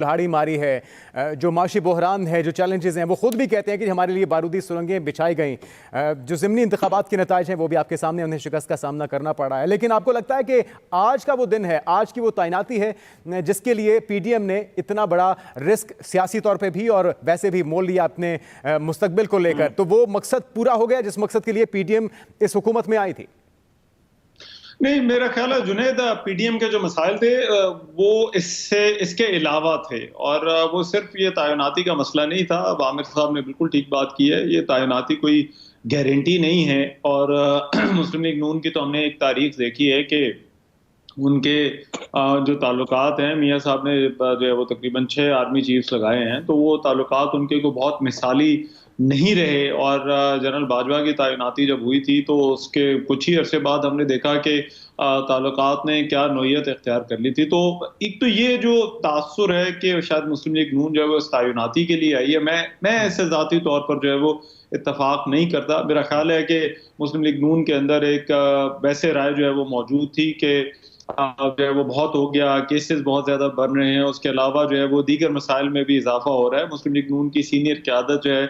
कुल्हाड़ी मारी है, जो माशी बहरान है, जो चैलेंजेस हैं, वो खुद भी कहते हैं कि हमारे लिए बारूदी सुरंगें बिछाई गई। जो ज़िमनी इंतखाबात के नताइज हैं वो भी आपके सामने, उन्हें शिकस्त का सामना करना पड़ा है। लेकिन आपको लगता है कि आज का वो दिन है, आज की वो तैनाती है जिसके लिए पीडीएम ने इतना बड़ा रिस्क सियासी तौर पर भी और वैसे भी मोल लिया अपने मुस्तकबिल को लेकर, तो वो मकसद पूरा हो गया जिस मकसद के लिए पीडीएम इस हुकूमत में आई थी? नहीं, मेरा ख्याल है जुनैद, पीडीएम के जो मसाइल थे वो इसके अलावा थे, और वो सिर्फ ये तैनाती का मसला नहीं था। अब आमिर साहब ने बिल्कुल ठीक बात की है, ये तैनाती कोई गारंटी नहीं है। और मुस्लिम लीग नून की तो हमने एक तारीख देखी है कि उनके जो ताल्लुकात हैं, मियाँ साहब ने जो है वो तकरीबन 6 आर्मी चीफ्स लगाए हैं, तो वो ताल्लुकात उनके को बहुत मिसाली नहीं रहे। और जनरल बाजवा की तैनाती जब हुई थी तो उसके कुछ ही अरसे बाद हमने देखा कि ताल्लुकात ने क्या नोयत इख्तियार कर ली थी। तो एक तो ये जो तासुर है कि शायद मुस्लिम लीग नून जो है वो इस तैनाती के लिए आई है, मैं ऐसे ज़ाती तौर पर जो है वो इत्तफाक नहीं करता। मेरा ख्याल है कि मुस्लिम लीग नून के अंदर एक वैसे राय जो है वो मौजूद थी कि जो है वो बहुत हो गया, केसेस बहुत ज्यादा बढ़ रहे हैं, उसके अलावा जो है वो दीगर मसाइल में भी इजाफा हो रहा है। मुस्लिम लीग नून की सीनियर क़यादत जो है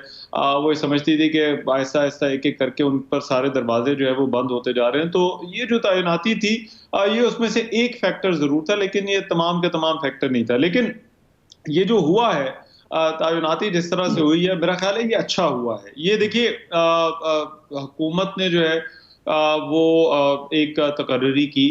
वो समझती थी कि आहिस्ता आहिस्ता एक एक करके उन पर सारे दरवाजे जो है वो बंद होते जा रहे हैं। तो ये जो तैनाती थी ये उसमें से एक फैक्टर जरूर था, लेकिन ये तमाम के तमाम फैक्टर नहीं था। लेकिन ये जो हुआ है, तैनाती जिस तरह से हुई है, मेरा ख्याल है ये अच्छा हुआ है। ये देखिए, हुकूमत ने जो है वो एक तकर्री की।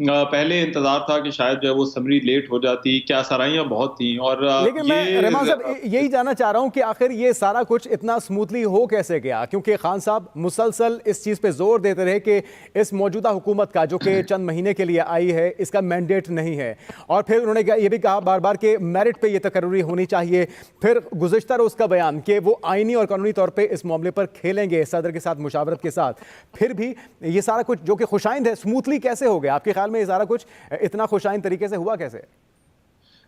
पहले इंतजार था कि शायद जो है वो समरी लेट हो जाती, क्या सराहियां बहुत थी। और लेकिन मैं रहमान साहब यही जानना चाह रहा हूं कि आखिर ये सारा कुछ इतना स्मूथली हो कैसे गया, क्योंकि खान साहब मुसलसल इस चीज़ पे जोर देते रहे कि इस मौजूदा हुकूमत का जो कि चंद महीने के लिए आई है इसका मैंडेट नहीं है। और फिर उन्होंने ये भी कहा बार बार कि मेरिट पे ये तकर्री होनी चाहिए। फिर गुज़िश्ता रोज़ का बयान कि वो आईनी और कानूनी तौर पर इस मामले पर खेलेंगे सदर के साथ मुशावरत के साथ। फिर भी ये सारा कुछ जो कि खुशाइंद है, स्मूथली कैसे हो गया आपके ख्याल में? ये सारा कुछ इतना खुशाइन तरीके से हुआ कैसे?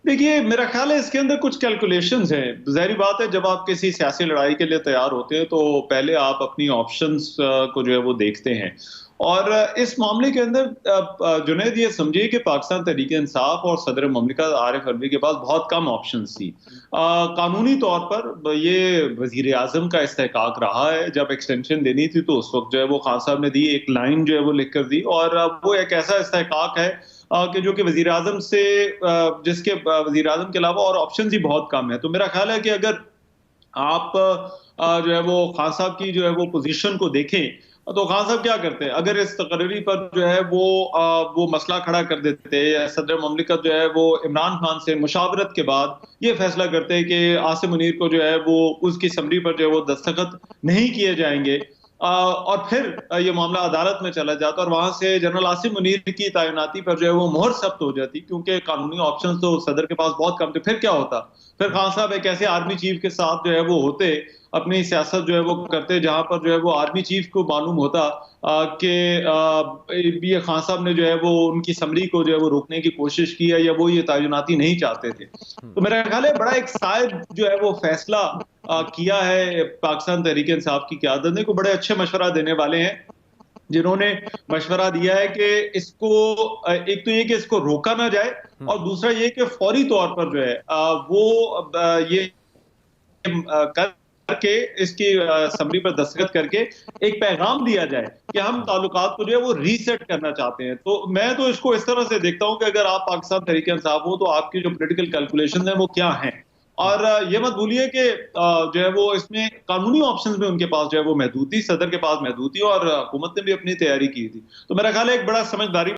देखिए, मेरा ख्याल है इसके अंदर कुछ कैलकुलेशंस हैं। ज़ाहिर बात है, जब आप किसी सियासी लड़ाई के लिए तैयार होते हैं तो पहले आप अपनी ऑप्शंस को जो है वो देखते हैं। और इस मामले के अंदर जुनैद, ये समझिए कि पाकिस्तान तहरीक इंसाफ और सदर ममलिकत आरिफ अलवी के पास बहुत कम ऑप्शंस थी। कानूनी तौर पर ये वजीर आजम का इस्तेहकाक रहा है। जब एक्सटेंशन देनी थी तो उस वक्त जो है वो खान साहब ने दी, एक लाइन जो है वो लिख कर दी। और वो एक ऐसा इस्तेहकाक है कि जो कि वजीर आजम से जिसके वजीर आजम के अलावा और ऑप्शन ही बहुत कम है। तो मेरा ख्याल है कि अगर आप जो है वो खान साहब की जो है वो पोजीशन को देखें तो खान साहब क्या करते हैं, अगर इस तकरीरी पर जो है वो मसला खड़ा कर देते या सदर ममलिकत जो है वो इमरान खान से मुशावरत के बाद ये फैसला करते हैं कि आसिम मुनीर को जो है वो उसकी समरी पर जो है वो दस्तखत नहीं किए जाएंगे, और फिर ये मामला अदालत में चला जाता और वहां से जनरल आसिम मुनीर की तैनाती पर जो है वो मोहर सख्त हो जाती, क्योंकि कानूनी ऑप्शन तो सदर के पास बहुत कम थे। फिर क्या होता, फिर खान साहब एक ऐसे आर्मी चीफ के साथ जो है वो होते, अपनी सियासत जो है वो करते, जहां पर जो है वो आर्मी चीफ को मालूम होता कि ये खान साहब ने जो है वो उनकी समरी को जो है वो रोकने की कोशिश की है या वो ये तैनाती नहीं चाहते थे। तो मेरा ख्याल है बड़ा एक शायद जो है वो फैसला किया है पाकिस्तान तहरीक इंसाफ की क़यादत ने। को बड़े अच्छे मशवरा देने वाले हैं जिन्होंने मशवरा दिया है कि इसको एक तो ये कि इसको रोका ना जाए, और दूसरा ये कि फौरी तौर पर जो है वो ये करके इसकी समरी पर दस्तखत करके एक पैगाम दिया जाए कि हम ताल्लुकात को जो है वो रीसेट करना चाहते हैं। तो मैं तो इसको इस तरह से देखता हूं कि अगर आप पाकिस्तान तहरीक इंसाफ हो तो आपकी जो पॉलिटिकल कैलकुलेशन है वो क्या है। और ये मत भूलिए कि जो है वो इसमें कानूनी ऑप्शंस में उनके पास जो है वो महदूद थी, सदर के पास महदूद थी, और हुकूमत ने भी अपनी तैयारी की थी। तो मेरा ख्याल है एक बड़ा समझदारी